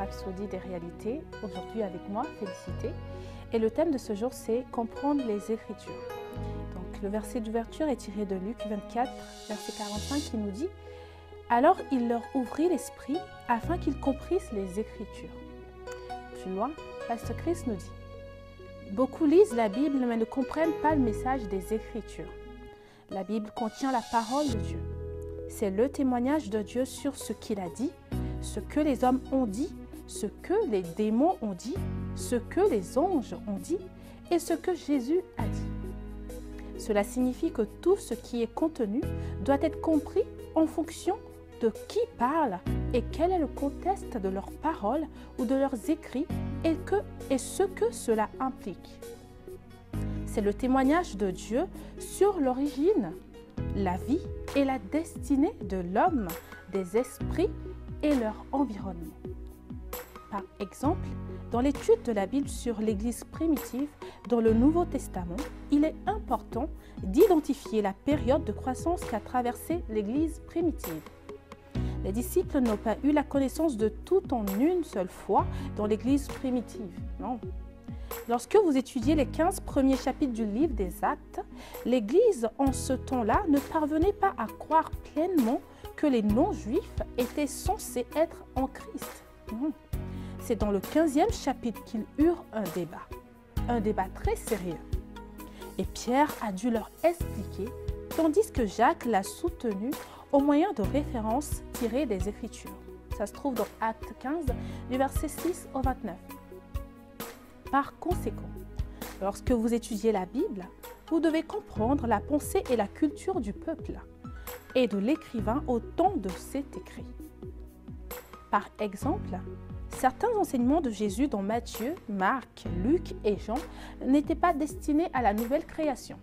Rhapsodie des réalités. Aujourd'hui avec moi, Félicité. Et le thème de ce jour, c'est comprendre les Écritures. Donc le verset d'ouverture est tiré de Luc 24, verset 45, qui nous dit « Alors il leur ouvrit l'esprit afin qu'ils comprissent les Écritures. » Plus loin, Pasteur Chris nous dit « Beaucoup lisent la Bible mais ne comprennent pas le message des Écritures. La Bible contient la parole de Dieu. C'est le témoignage de Dieu sur ce qu'il a dit, ce que les hommes ont dit, ce que les démons ont dit, ce que les anges ont dit et ce que Jésus a dit. Cela signifie que tout ce qui est contenu doit être compris en fonction de qui parle et quel est le contexte de leurs paroles ou de leurs écrits et ce que cela implique. C'est le témoignage de Dieu sur l'origine, la vie et la destinée de l'homme, des esprits et leur environnement. Par exemple, dans l'étude de la Bible sur l'Église primitive dans le Nouveau Testament, il est important d'identifier la période de croissance qu'a traversée l'Église primitive. Les disciples n'ont pas eu la connaissance de tout en une seule fois dans l'Église primitive, non. Lorsque vous étudiez les 15 premiers chapitres du livre des Actes, l'Église en ce temps-là ne parvenait pas à croire pleinement que les non-juifs étaient censés être en Christ. Non. C'est dans le 15e chapitre qu'ils eurent un débat très sérieux. Et Pierre a dû leur expliquer, tandis que Jacques l'a soutenu au moyen de références tirées des Écritures. Ça se trouve dans Acte 15, du verset 6 au 29. Par conséquent, lorsque vous étudiez la Bible, vous devez comprendre la pensée et la culture du peuple et de l'écrivain au temps de cet écrit. Par exemple, certains enseignements de Jésus dans Matthieu, Marc, Luc et Jean n'étaient pas destinés à la nouvelle création.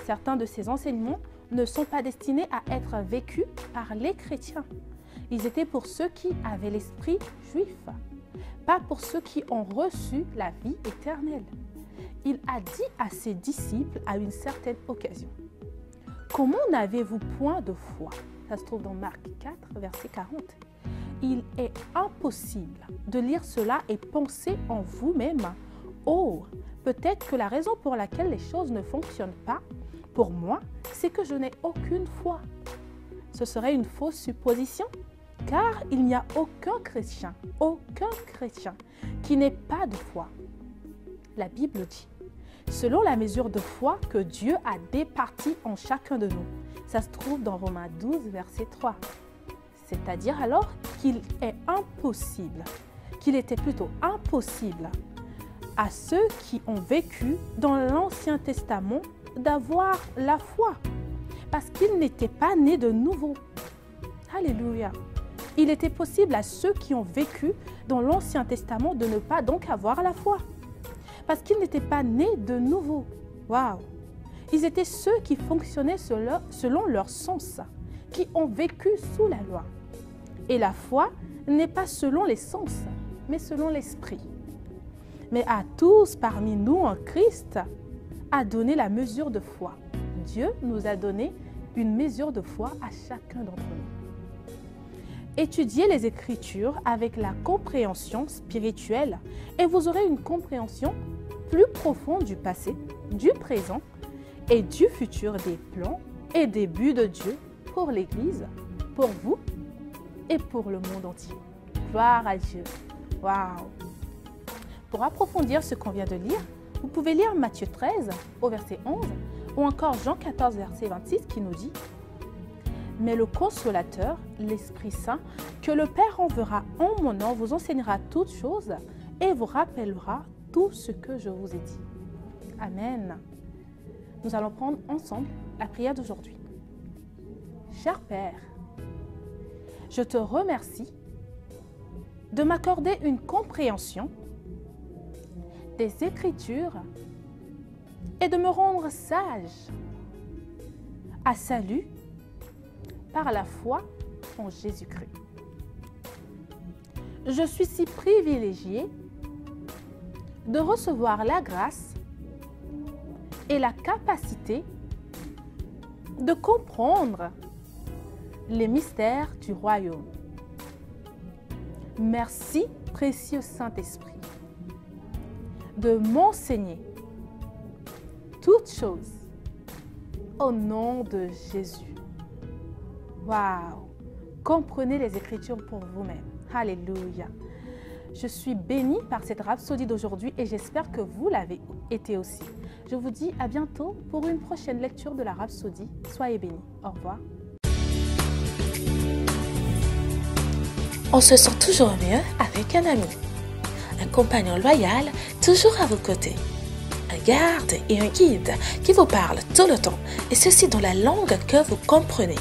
Certains de ces enseignements ne sont pas destinés à être vécus par les chrétiens. Ils étaient pour ceux qui avaient l'esprit juif, pas pour ceux qui ont reçu la vie éternelle. Il a dit à ses disciples à une certaine occasion « Comment n'avez-vous point de foi ?» Ça se trouve dans Marc 4, verset 40. Il est impossible de lire cela et penser en vous-même « Oh, peut-être que la raison pour laquelle les choses ne fonctionnent pas, pour moi, c'est que je n'ai aucune foi. » Ce serait une fausse supposition, car il n'y a aucun chrétien qui n'ait pas de foi. La Bible dit « Selon la mesure de foi que Dieu a départie en chacun de nous. » Ça se trouve dans Romains 12, verset 3. C'est-à-dire alors qu'il était plutôt impossible à ceux qui ont vécu dans l'Ancien Testament d'avoir la foi, parce qu'ils n'étaient pas nés de nouveau. Alléluia! Il était possible à ceux qui ont vécu dans l'Ancien Testament de ne pas donc avoir la foi, parce qu'ils n'étaient pas nés de nouveau. Waouh! Ils étaient ceux qui fonctionnaient selon leur sens, qui ont vécu sous la loi. Et la foi n'est pas selon les sens, mais selon l'esprit. Mais à tous parmi nous en Christ a donné la mesure de foi. Dieu nous a donné une mesure de foi à chacun d'entre nous. Étudiez les Écritures avec la compréhension spirituelle et vous aurez une compréhension plus profonde du passé, du présent et du futur, des plans et des buts de Dieu pour l'Église, pour vous et pour le monde entier. Gloire à Dieu. Waouh! Pour approfondir ce qu'on vient de lire, vous pouvez lire Matthieu 13 au verset 11 ou encore Jean 14 verset 26 qui nous dit « Mais le Consolateur, l'Esprit Saint, que le Père enverra en mon nom, vous enseignera toutes choses et vous rappellera tout ce que je vous ai dit. » Amen. Nous allons prendre ensemble la prière d'aujourd'hui. Cher Père, je te remercie de m'accorder une compréhension des Écritures et de me rendre sage à salut par la foi en Jésus-Christ. Je suis si privilégiée de recevoir la grâce et la capacité de comprendre les mystères du royaume. Merci, précieux Saint-Esprit, de m'enseigner toutes choses au nom de Jésus. Waouh! Comprenez les Écritures pour vous-même. Alléluia! Je suis bénie par cette rhapsodie d'aujourd'hui et j'espère que vous l'avez été aussi. Je vous dis à bientôt pour une prochaine lecture de la rhapsodie. Soyez bénis. Au revoir. On se sent toujours mieux avec un ami, un compagnon loyal toujours à vos côtés, un garde et un guide qui vous parle tout le temps et ceci dans la langue que vous comprenez,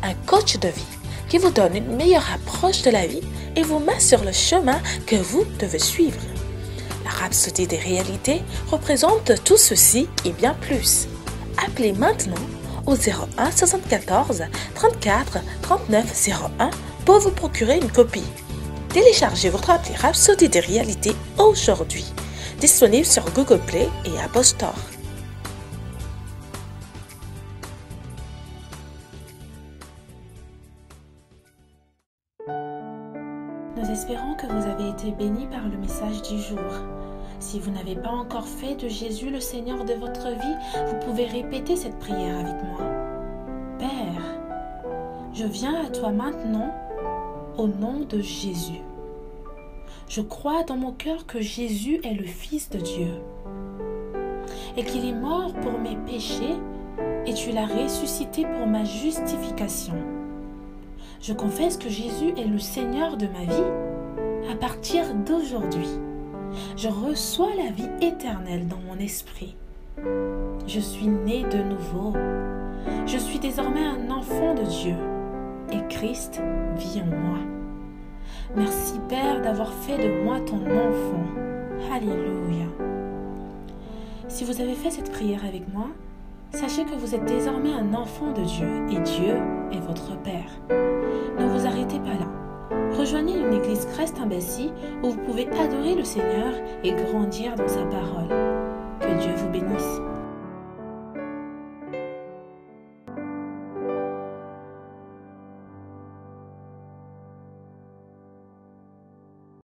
un coach de vie qui vous donne une meilleure approche de la vie et vous met sur le chemin que vous devez suivre. La rhapsodie des réalités représente tout ceci et bien plus. Appelez maintenant au 01 74 34 39 01 pour vous procurer une copie. Téléchargez votre appli Rhapsodie des réalités aujourd'hui, disponible sur Google Play et Apple Store. Nous espérons que vous avez été bénis par le message du jour. Si vous n'avez pas encore fait de Jésus le Seigneur de votre vie, vous pouvez répéter cette prière avec moi. Père, je viens à toi maintenant au nom de Jésus. Je crois dans mon cœur que Jésus est le Fils de Dieu et qu'il est mort pour mes péchés et tu l'as ressuscité pour ma justification. Je confesse que Jésus est le Seigneur de ma vie à partir d'aujourd'hui. Je reçois la vie éternelle dans mon esprit. Je suis né de nouveau. Je suis désormais un enfant de Dieu et Christ vit en moi. Merci Père d'avoir fait de moi ton enfant. Alléluia. Si vous avez fait cette prière avec moi, sachez que vous êtes désormais un enfant de Dieu et Dieu est votre Père. Ne vous arrêtez pas là. Rejoignez une église Christ-Embassy où vous pouvez adorer le Seigneur et grandir dans sa parole. Que Dieu vous bénisse.